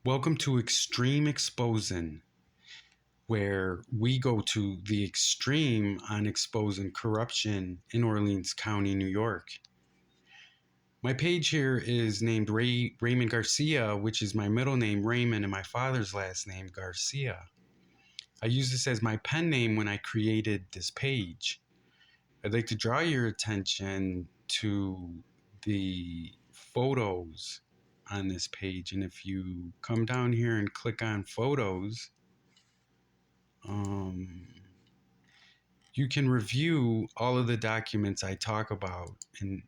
Welcome to Extreme Exposing, where we go to the extreme on exposing corruption in Orleans County, New York. My page here is named Raymond Garcia, which is my middle name, Raymond, and my father's last name, Garcia. I used this as my pen name when I created this page. I'd like to draw your attention to the photos on this page. And if you come down here and click on photos, um, you can review all of the documents I talk about in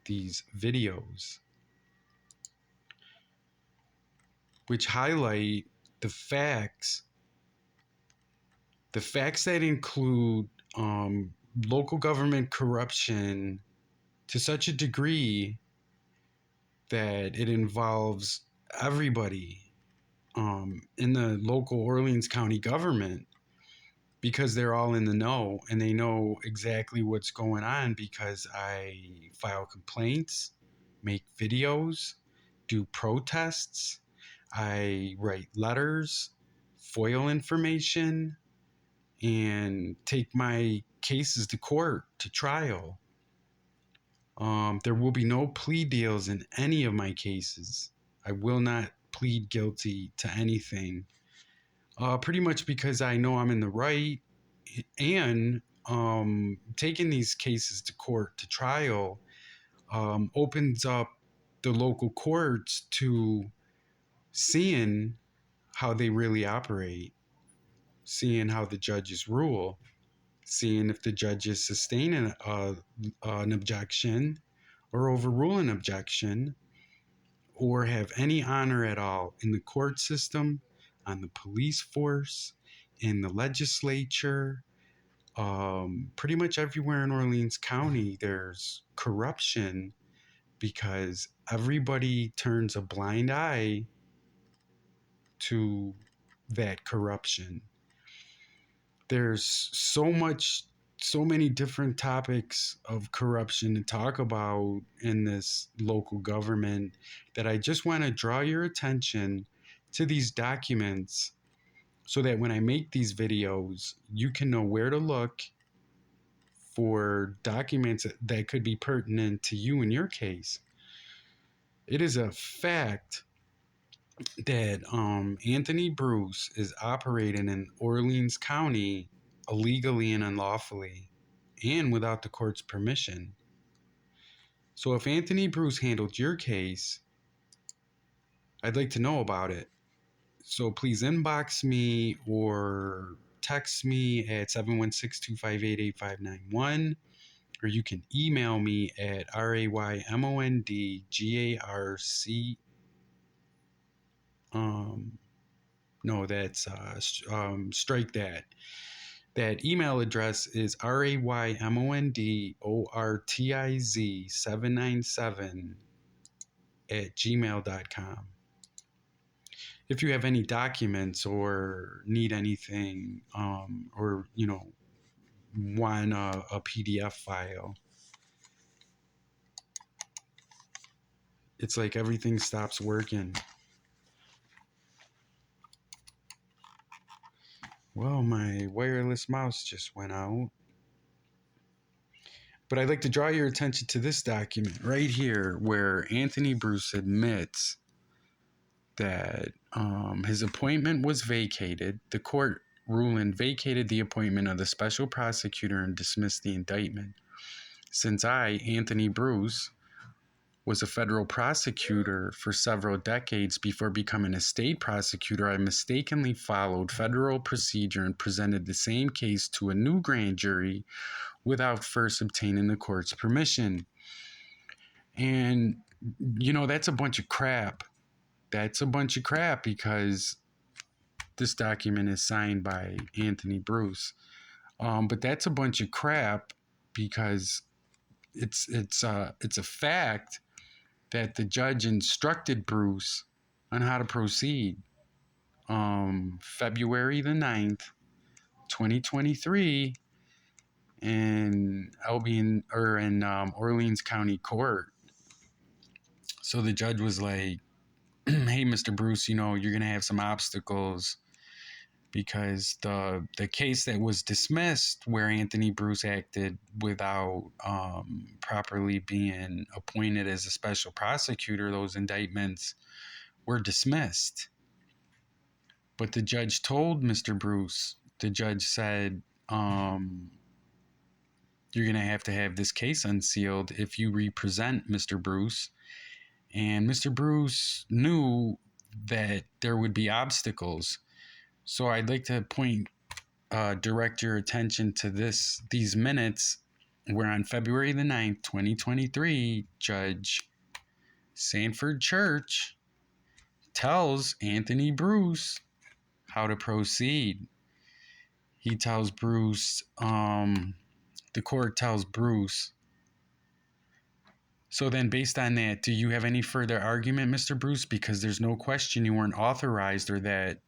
these videos, which highlight the facts, that include local government corruption to such a degree that it involves everybody in the local Orleans County government, because they're all in the know and they know exactly what's going on because I file complaints, make videos, do protests, I write letters, FOIL information, and take my cases to court, to trial. There will be no plea deals in any of my cases. I will not plead guilty to anything. Pretty much because I know I'm in the right, and taking these cases to court, to trial, opens up the local courts to seeing how they really operate, seeing how the judges rule, seeing if the judges sustain an objection or overrule an objection, or have any honor at all in the court system, on the police force, in the legislature. Pretty much everywhere in Orleans County, there's corruption because everybody turns a blind eye to that corruption. There's so many different topics of corruption to talk about in this local government that I just want to draw your attention to these documents so that when I make these videos, you can know where to look for documents that could be pertinent to you in your case. It is a fact that Anthony Bruce is operating in Orleans County illegally and unlawfully and without the court's permission. So if Anthony Bruce handled your case, I'd like to know about it. So please inbox me or text me at 716-258-8591, or you can email me at raymondgarc. No, that's strike that. That email address is raymondortiz797 at gmail.com. If you have any documents or need anything, or want a PDF file, it's like everything stops working. Well, my wireless mouse just went out. But I'd like to draw your attention to this document right here where Anthony Bruce admits that his appointment was vacated. The court ruling vacated the appointment of the special prosecutor and dismissed the indictment. Since I, Anthony Bruce, was a federal prosecutor for several decades before becoming a state prosecutor, I mistakenly followed federal procedure and presented the same case to a new grand jury without first obtaining the court's permission. And, that's a bunch of crap. That's a bunch of crap because this document is signed by Anthony Bruce. But that's a bunch of crap because it's a fact that the judge instructed Bruce on how to proceed. February the 9th, 2023, in Orleans County Court. So the judge was like, hey, Mr. Bruce, you know, you're going to have some obstacles because the case that was dismissed where Anthony Bruce acted without properly being appointed as a special prosecutor, those indictments were dismissed. But the judge told Mr. Bruce, the judge said, you're going to have this case unsealed if you represent Mr. Bruce. And Mr. Bruce knew that there would be obstacles. So I'd like to direct your attention to these minutes where on February the 9th, 2023, Judge Sanford Church tells Anthony Bruce how to proceed. He tells Bruce, the court tells Bruce. So then, based on that, do you have any further argument, Mr. Bruce? Because there's no question you weren't authorized or that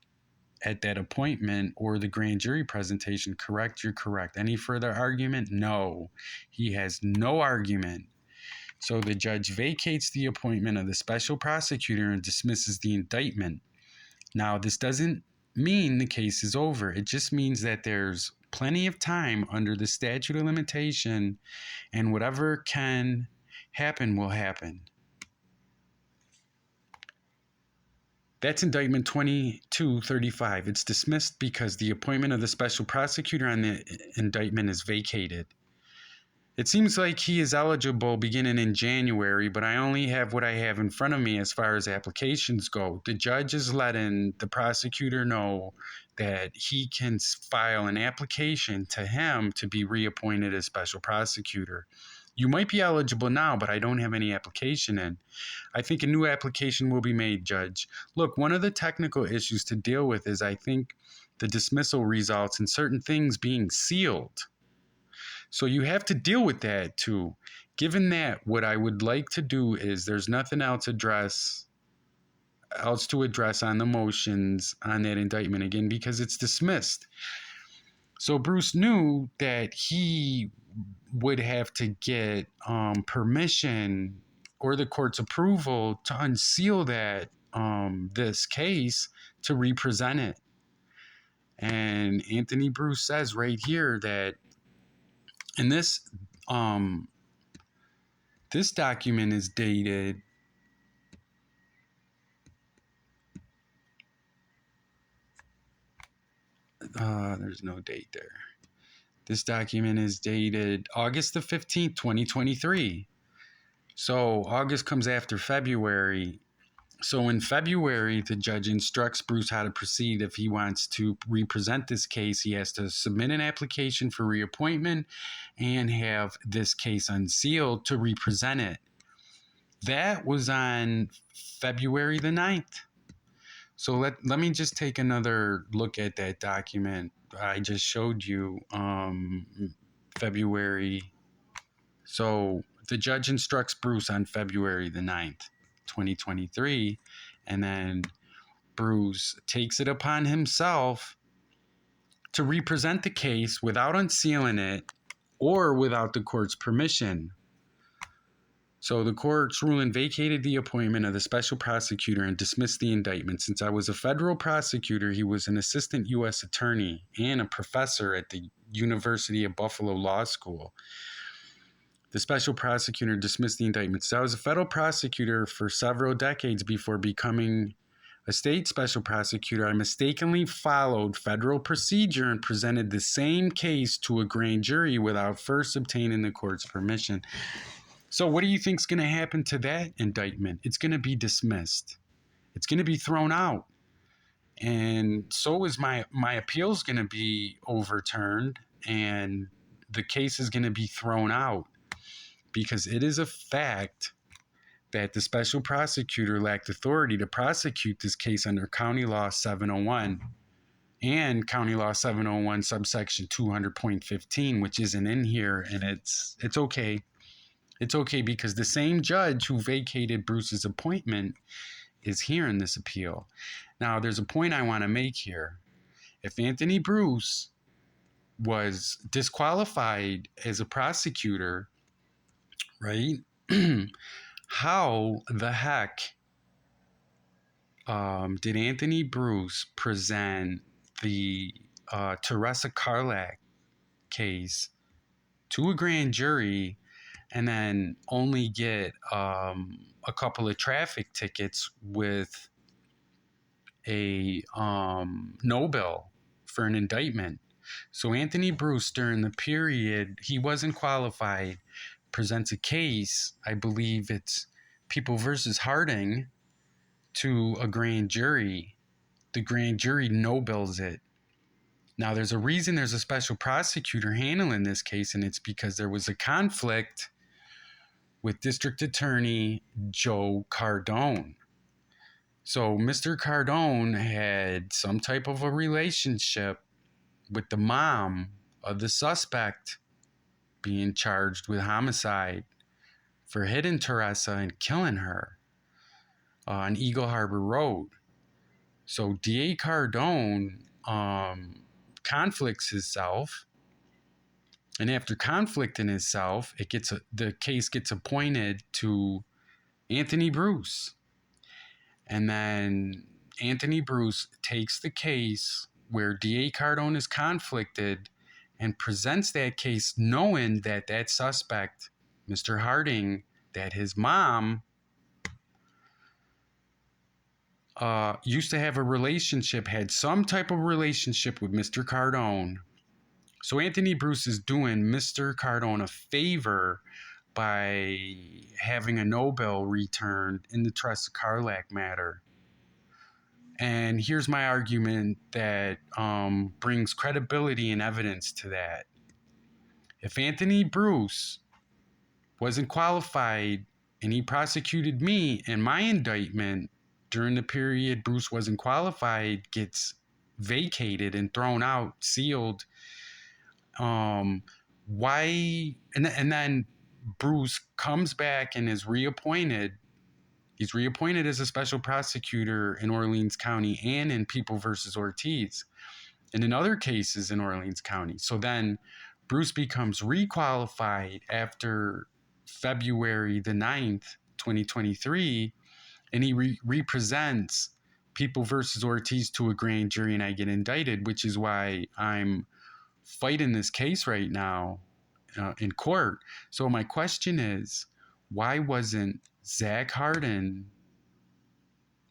at that appointment or the grand jury presentation, correct? You're correct. Any further argument? No. He has no argument. So the judge vacates the appointment of the special prosecutor and dismisses the indictment. Now, this doesn't mean the case is over. It just means that there's plenty of time under the statute of limitation, and whatever can happen will happen. That's indictment 2235. It's dismissed because the appointment of the special prosecutor on the indictment is vacated. It seems like he is eligible beginning in January, but I only have what I have in front of me as far as applications go. The judge is letting the prosecutor know that he can file an application to him to be reappointed as special prosecutor. You might be eligible now, but I don't have any application in. I think a new application will be made, Judge. Look, one of the technical issues to deal with is I think the dismissal results in certain things being sealed. So you have to deal with that too. Given that, what I would like to do is there's nothing else to address on the motions on that indictment again because it's dismissed. So Bruce knew that he would have to get permission or the court's approval to unseal that this case to represent it. And Anthony Bruce says right here that in this document is dated there's no date there. This document is dated August the 15th, 2023. So August comes after February. So in February, the judge instructs Bruce how to proceed. If he wants to represent this case, he has to submit an application for reappointment and have this case unsealed to represent it. That was on February the 9th. So let me just take another look at that document I just showed you, February. So the judge instructs Bruce on February the 9th, 2023, and then Bruce takes it upon himself to represent the case without unsealing it or without the court's permission. So the court's ruling vacated the appointment of the special prosecutor and dismissed the indictment. Since I was a federal prosecutor, he was an assistant U.S. attorney and a professor at the University of Buffalo Law School. The special prosecutor dismissed the indictment. So I was a federal prosecutor for several decades before becoming a state special prosecutor. I mistakenly followed federal procedure and presented the same case to a grand jury without first obtaining the court's permission. So what do you think is going to happen to that indictment? It's going to be dismissed. It's going to be thrown out. And so is my appeal's going to be overturned, and the case is going to be thrown out because it is a fact that the special prosecutor lacked authority to prosecute this case under County Law 701 and County Law 701 subsection 200.15, which isn't in here, and it's okay. It's okay because the same judge who vacated Bruce's appointment is hearing this appeal. Now, there's a point I want to make here. If Anthony Bruce was disqualified as a prosecutor, right, how the heck did Anthony Bruce present the Teresa Carlack case to a grand jury and then only get a couple of traffic tickets with a no bill for an indictment? So Anthony Bruce, during the period he wasn't qualified, presents a case, I believe it's People versus Harding, to a grand jury. The grand jury no bills it. Now, there's a reason there's a special prosecutor handling this case, and it's because there was a conflict with District Attorney Joe Cardone. So, Mr. Cardone had some type of a relationship with the mom of the suspect being charged with homicide for hitting Teresa and killing her on Eagle Harbor Road. So, DA Cardone conflicts himself, and after conflicting himself, the case gets appointed to Anthony Bruce. And then Anthony Bruce takes the case where DA Cardone is conflicted and presents that case knowing that that suspect, Mr. Harding, that his mom used to have a relationship, had some type of relationship with Mr. Cardone. So Anthony Bruce is doing Mr. Cardone a favor by having a no bill returned in the Teresa Carlack matter. And here's my argument that brings credibility and evidence to that. If Anthony Bruce wasn't qualified and he prosecuted me, and my indictment during the period Bruce wasn't qualified gets vacated and thrown out, sealed, why? And then Bruce comes back and is reappointed. He's reappointed as a special prosecutor in Orleans County and in People versus Ortiz and in other cases in Orleans County. So then Bruce becomes requalified after February the 9th, 2023, and he represents People versus Ortiz to a grand jury, and I get indicted, which is why I'm fighting this case right now in court. So my question is, why wasn't Zach Hardin,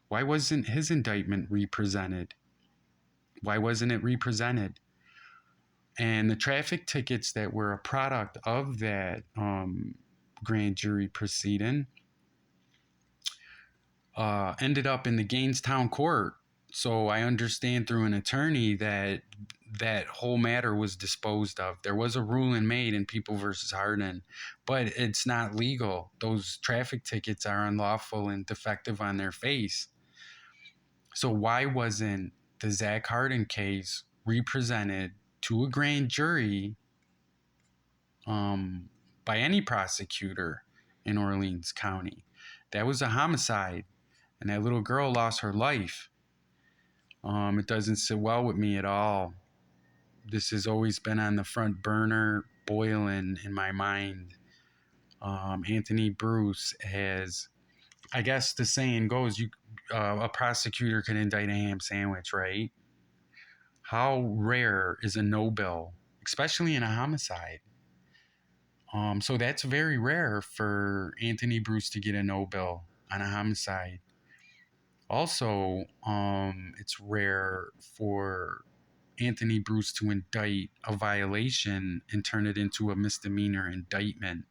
why wasn't his indictment represented? Why wasn't it represented? And the traffic tickets that were a product of that grand jury proceeding ended up in the Gainestown court. So I understand through an attorney that that whole matter was disposed of. There was a ruling made in People versus Hardin, but it's not legal. Those traffic tickets are unlawful and defective on their face. So why wasn't the Zach Hardin case represented to a grand jury by any prosecutor in Orleans County? That was a homicide, and that little girl lost her life. It doesn't sit well with me at all. This has always been on the front burner, boiling in my mind. Anthony Bruce has, I guess the saying goes, a prosecutor can indict a ham sandwich, right? How rare is a no bill, especially in a homicide? So that's very rare for Anthony Bruce to get a no bill on a homicide. Also, it's rare for Anthony Bruce to indict a violation and turn it into a misdemeanor indictment.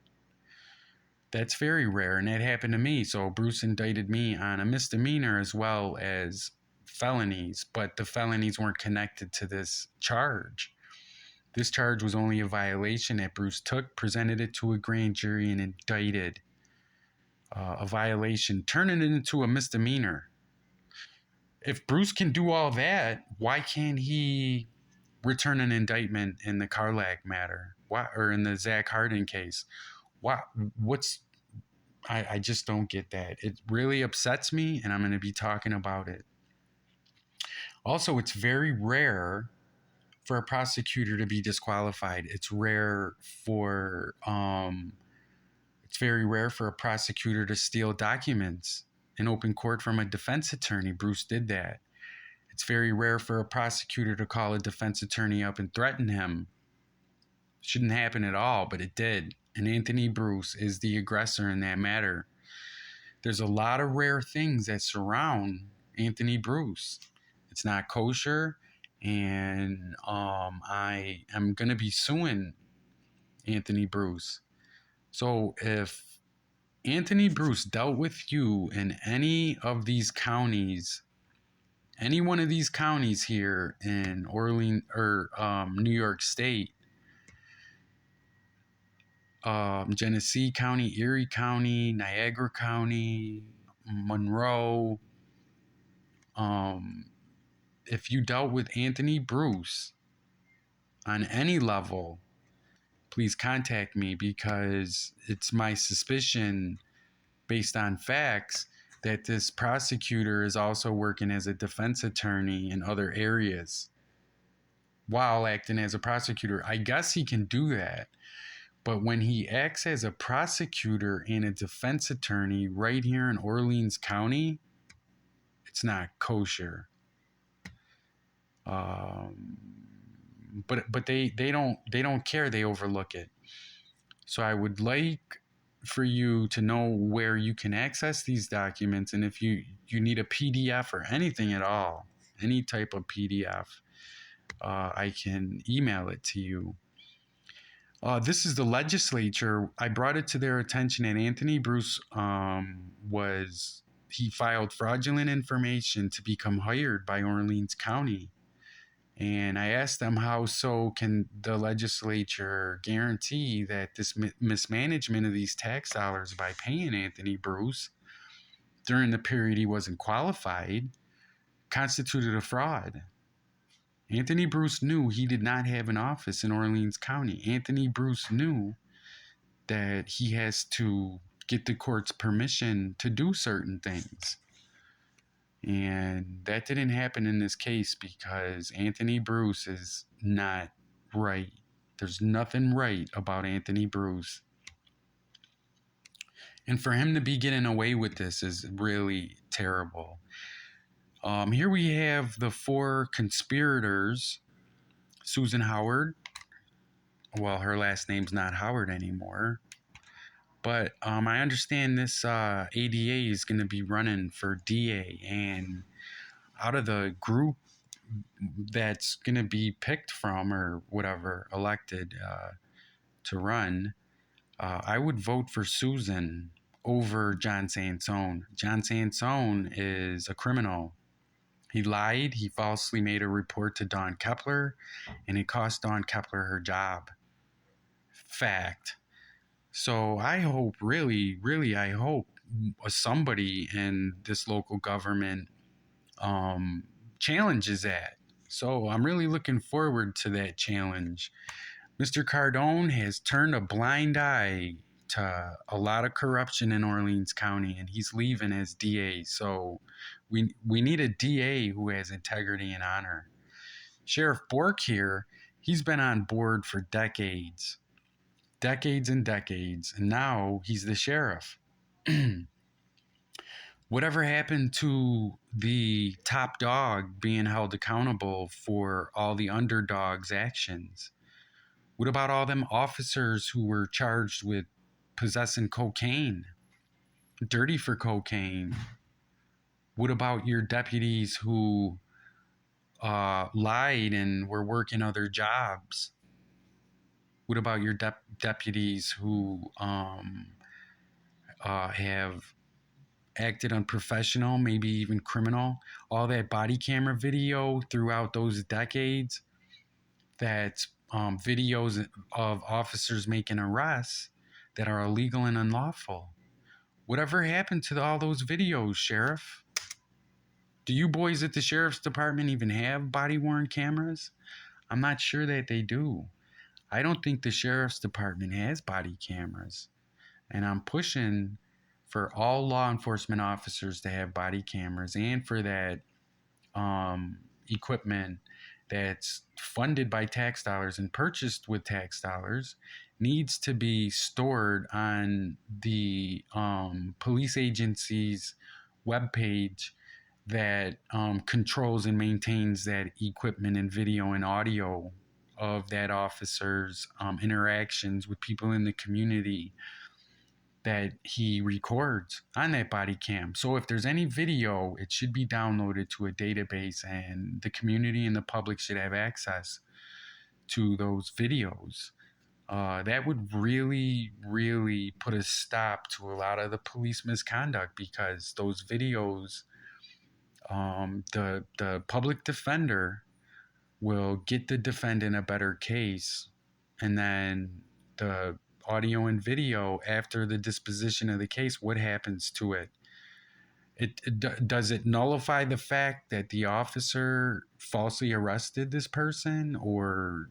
That's very rare, and that happened to me. So Bruce indicted me on a misdemeanor as well as felonies, but the felonies weren't connected to this charge. This charge was only a violation that Bruce took, presented it to a grand jury, and indicted a violation, turning it into a misdemeanor. If Bruce can do all that, why can't he return an indictment in the Carlack matter? Why, or in the Zach Hardin case? Why? I just don't get that. It really upsets me, and I'm going to be talking about it. Also, it's very rare for a prosecutor to be disqualified. It's very rare for a prosecutor to steal documents. in open court from a defense attorney. Bruce did that. It's very rare for a prosecutor to call a defense attorney up and threaten him. Shouldn't happen at all, but it did. And Anthony Bruce is the aggressor in that matter. There's a lot of rare things that surround Anthony Bruce. It's not kosher, and I am going to be suing Anthony Bruce. So if Anthony Bruce dealt with you in any of these counties, any one of these counties here in Orleans or New York State, Genesee County, Erie County, Niagara County, Monroe, if you dealt with Anthony Bruce on any level, please contact me, because it's my suspicion, based on facts, that this prosecutor is also working as a defense attorney in other areas while acting as a prosecutor. I guess he can do that. But when he acts as a prosecutor and a defense attorney right here in Orleans County, it's not kosher. But they don't care. They overlook it. So I would like for you to know where you can access these documents, and if you need a PDF or anything at all, any type of PDF, I can email it to you. This is the legislature. I brought it to their attention that Anthony Bruce he filed fraudulent information to become hired by Orleans County. And I asked them, how so can the legislature guarantee that this mismanagement of these tax dollars by paying Anthony Bruce during the period he wasn't qualified constituted a fraud? Anthony Bruce knew he did not have an office in Orleans County. Anthony Bruce knew that he has to get the court's permission to do certain things. And that didn't happen in this case because Anthony Bruce is not right. There's nothing right about Anthony Bruce. And for him to be getting away with this is really terrible. Here we have the 4 conspirators. Susan Howard. Well, her last name's not Howard anymore. But I understand this ADA is going to be running for DA. And out of the group that's going to be picked from or whatever, elected to run, I would vote for Susan over John Sansone. John Sansone is a criminal. He lied. He falsely made a report to Dawn Kepler, and it cost Dawn Kepler her job. Fact. So I hope, really, I hope somebody in this local government challenges that. So I'm really looking forward to that challenge. Mr. Cardone has turned a blind eye to a lot of corruption in Orleans County, and he's leaving as DA. So we need a DA who has integrity and honor. Sheriff Bork here, he's been on board for decades and decades, and now he's the sheriff. Whatever happened to the top dog being held accountable for all the underdog's actions? What about all them officers who were charged with possessing cocaine, dirty for cocaine? What about your deputies who lied and were working other jobs? What about your deputies who have acted unprofessional, maybe even criminal? All that body camera video throughout those decades, that's videos of officers making arrests that are illegal and unlawful. Whatever happened to all those videos, Sheriff? Do you boys at the Sheriff's Department even have body-worn cameras? I'm not sure that they do. I don't think the Sheriff's Department has body cameras. And I'm pushing for all law enforcement officers to have body cameras, and for that equipment that's funded by tax dollars and purchased with tax dollars needs to be stored on the police agency's webpage that controls and maintains that equipment and video and audio of that officer's interactions with people in the community that he records on that body cam. So if there's any video, it should be downloaded to a database, and the community and the public should have access to those videos. That would really, really put a stop to a lot of the police misconduct, because those videos, the public defender will get the defendant a better case, and then the audio and video after the disposition of the case, what happens to it? Does it nullify the fact that the officer falsely arrested this person, or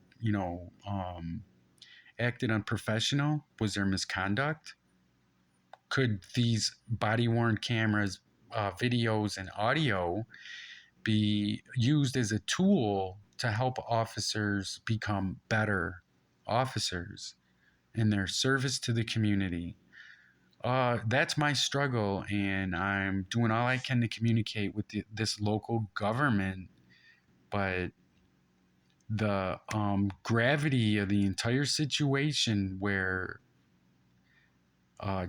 acted unprofessional? Was there misconduct? Could these body worn cameras, videos, and audio be used as a tool to help officers become better officers in their service to the community? That's my struggle, and I'm doing all I can to communicate with this local government. But the gravity of the entire situation, where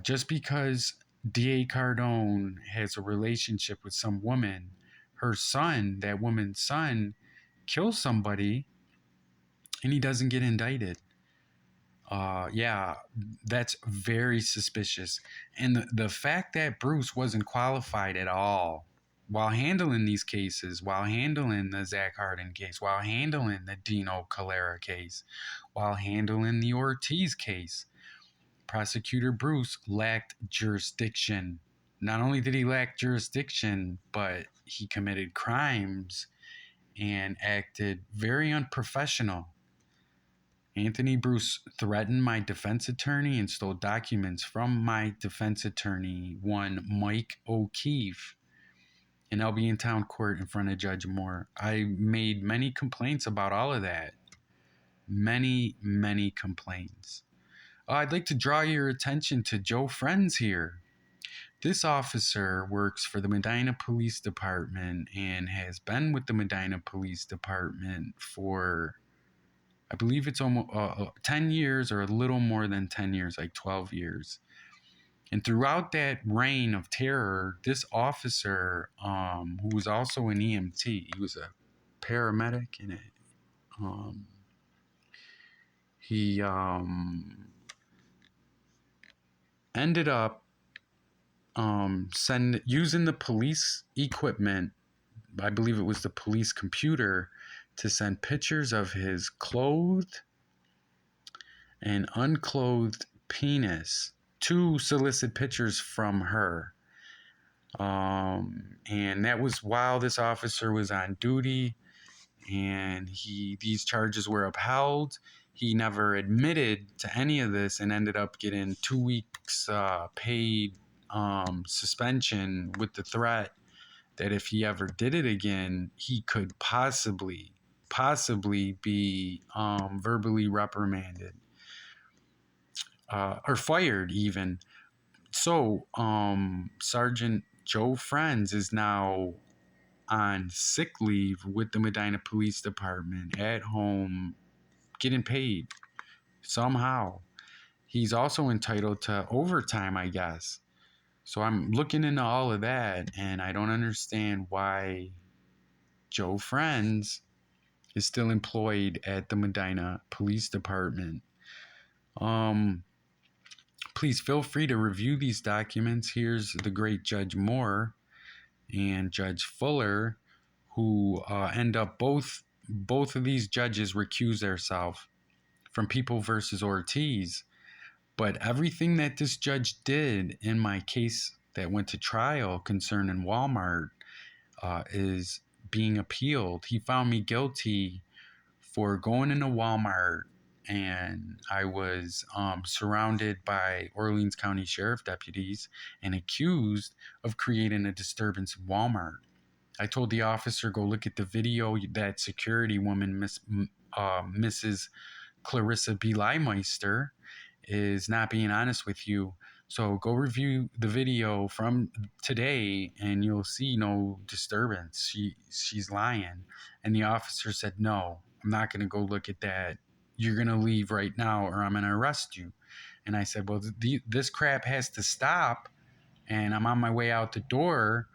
just because D.A. Cardone has a relationship with some woman, her son, that woman's son, kills somebody, and he doesn't get indicted. Yeah, that's very suspicious. And the fact that Bruce wasn't qualified at all while handling these cases, while handling the Zach Harden case, while handling the Dino Calera case, while handling the Ortiz case, Prosecutor Bruce lacked jurisdiction. Not only did he lack jurisdiction, but he committed crimes and acted very unprofessional. Anthony Bruce threatened my defense attorney and stole documents from my defense attorney, one Mike O'Keefe, in Albion Town Court in front of Judge Moore. I made many complaints about all of that. Many, many complaints. I'd like to draw your attention to Joe Friends here. This officer works for the Medina Police Department and has been with the Medina Police Department for, I believe it's almost 10 years, or a little more than 10 years, like 12 years. And throughout that reign of terror, this officer, who was also an EMT, he was a paramedic in it. He ended up using the police equipment, I believe it was the police computer, to send pictures of his clothed and unclothed penis to solicit pictures from her. And that was while this officer was on duty, and these charges were upheld. He never admitted to any of this and ended up getting 2 weeks paid suspension, with the threat that if he ever did it again, he could possibly be verbally reprimanded or fired even. So Sergeant Joe Friends is now on sick leave with the Medina Police Department, at home, getting paid somehow. He's also entitled to overtime, I guess. So I'm looking into all of that, and I don't understand why Joe Friends is still employed at the Medina Police Department. Please feel free to review these documents. Here's the great Judge Moore and Judge Fuller, who end up both of these judges recuse themselves from People versus Ortiz. But everything that this judge did in my case that went to trial concerning Walmart is being appealed. He found me guilty for going into Walmart, and I was surrounded by Orleans County Sheriff deputies and accused of creating a disturbance in Walmart. I told the officer, go look at the video. That security woman, Mrs. Clarissa B. Leimeister, is not being honest with you. So go review the video from today and you'll see no disturbance. She's lying. And the officer said, no, I'm not going to go look at that. You're going to leave right now or I'm going to arrest you. And I said, well, this crap has to stop. And I'm on my way out the door,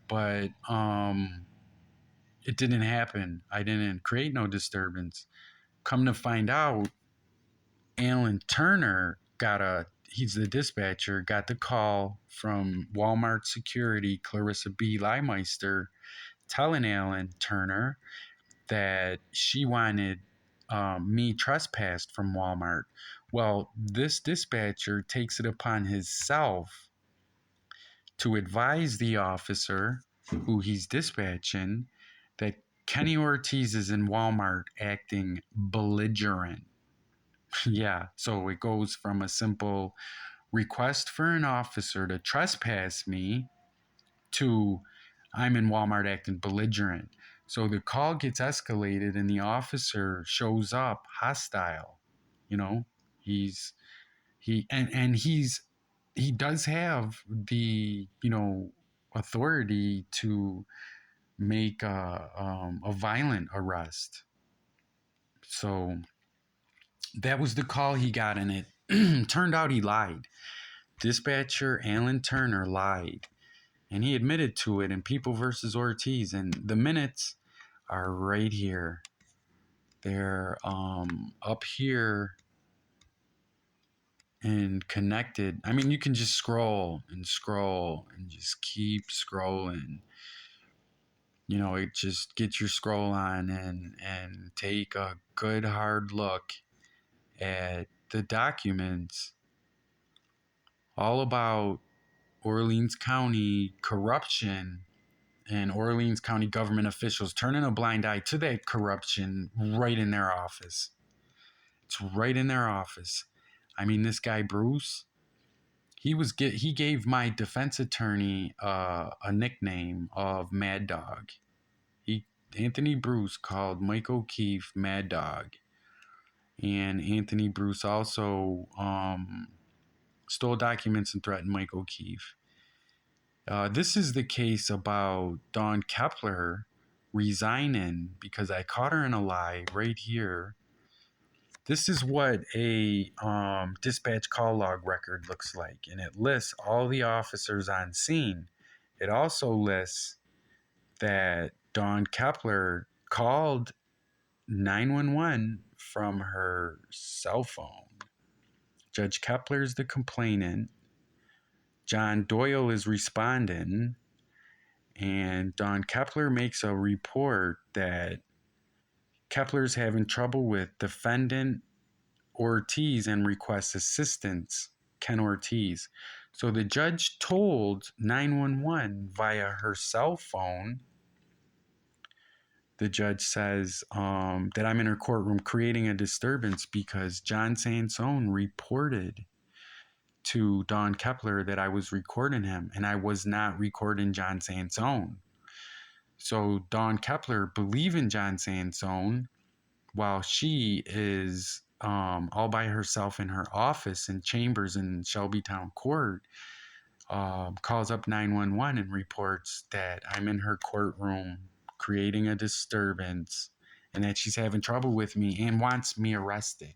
but it didn't happen. I didn't create no disturbance. Come to find out, Alan Turner he's the dispatcher, got the call from Walmart security, Clarissa B. Leimeister, telling Alan Turner that she wanted me trespassed from Walmart. Well, this dispatcher takes it upon himself to advise the officer who he's dispatching that Kenny Ortiz is in Walmart acting belligerent. Yeah, so it goes from a simple request for an officer to trespass me to I'm in Walmart acting belligerent. So the call gets escalated and the officer shows up hostile. You know, he's and he does have the authority to make a violent arrest. So that was the call he got, and it turned out he lied. Dispatcher Alan Turner lied, and he admitted to it in People versus Ortiz. And the minutes are right here. They're up here and connected. I mean, you can just scroll and scroll and just keep scrolling. It just gets your scroll on and take a good hard look at the documents all about Orleans County corruption and Orleans County government officials turning a blind eye to that corruption right in their office. It's right in their office. I mean, this guy Bruce, he gave my defense attorney a nickname of Mad Dog. Anthony Bruce called Mike O'Keefe Mad Dog, and Anthony Bruce also stole documents and threatened Mike O'Keefe. This is the case about Dawn Kepler resigning because I caught her in a lie right here. This is what a dispatch call log record looks like, and it lists all the officers on scene. It also lists that Dawn Kepler called 911 from her cell phone. Judge Kepler is the complainant. John Doyle is responding. And Dawn Kepler makes a report that Kepler's having trouble with defendant Ortiz and requests assistance, Ken Ortiz. So the judge told 911 via her cell phone. The judge says that I'm in her courtroom creating a disturbance because John Sansone reported to Dawn Kepler that I was recording him, and I was not recording John Sansone. So Dawn Kepler believing John Sansone while she is all by herself in her office in chambers in Shelbytown Court, calls up 911 and reports that I'm in her courtroom creating a disturbance and that she's having trouble with me and wants me arrested.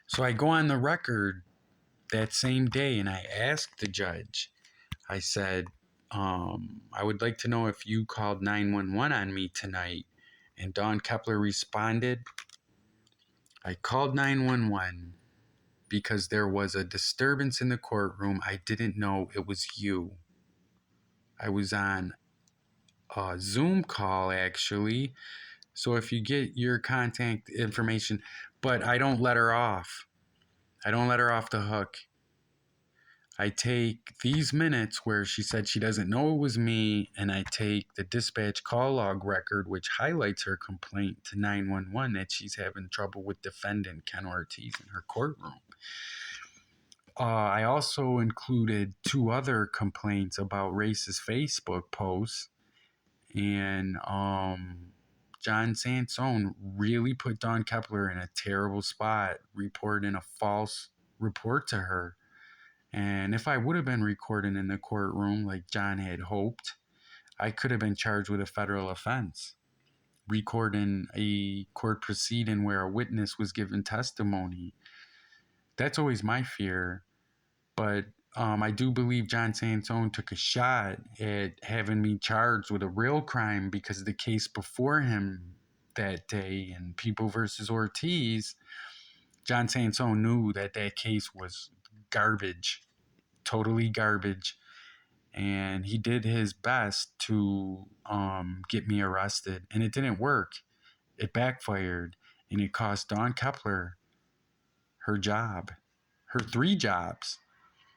So I go on the record that same day and I asked the judge, I said, I would like to know if you called 911 on me tonight. And Dawn Kepler responded, I called 911 because there was a disturbance in the courtroom. I didn't know it was you. I was on a Zoom call, actually. So if you get your contact information, but I don't let her off. I don't let her off the hook. I take these minutes where she said she doesn't know it was me, and I take the dispatch call log record, which highlights her complaint to 911 that she's having trouble with defendant Ken Ortiz in her courtroom. I also included 2 other complaints about racist Facebook posts, and John Sansone really put Dawn Kepler in a terrible spot, reporting a false report to her. And if I would have been recording in the courtroom like John had hoped, I could have been charged with a federal offense. Recording a court proceeding where a witness was given testimony. That's always my fear. But I do believe John Sansone took a shot at having me charged with a real crime because the case before him that day in People versus Ortiz, John Sansone knew that that case was garbage, totally garbage. And he did his best to get me arrested. And it didn't work. It backfired. And it cost Dawn Kepler her job, her 3 jobs.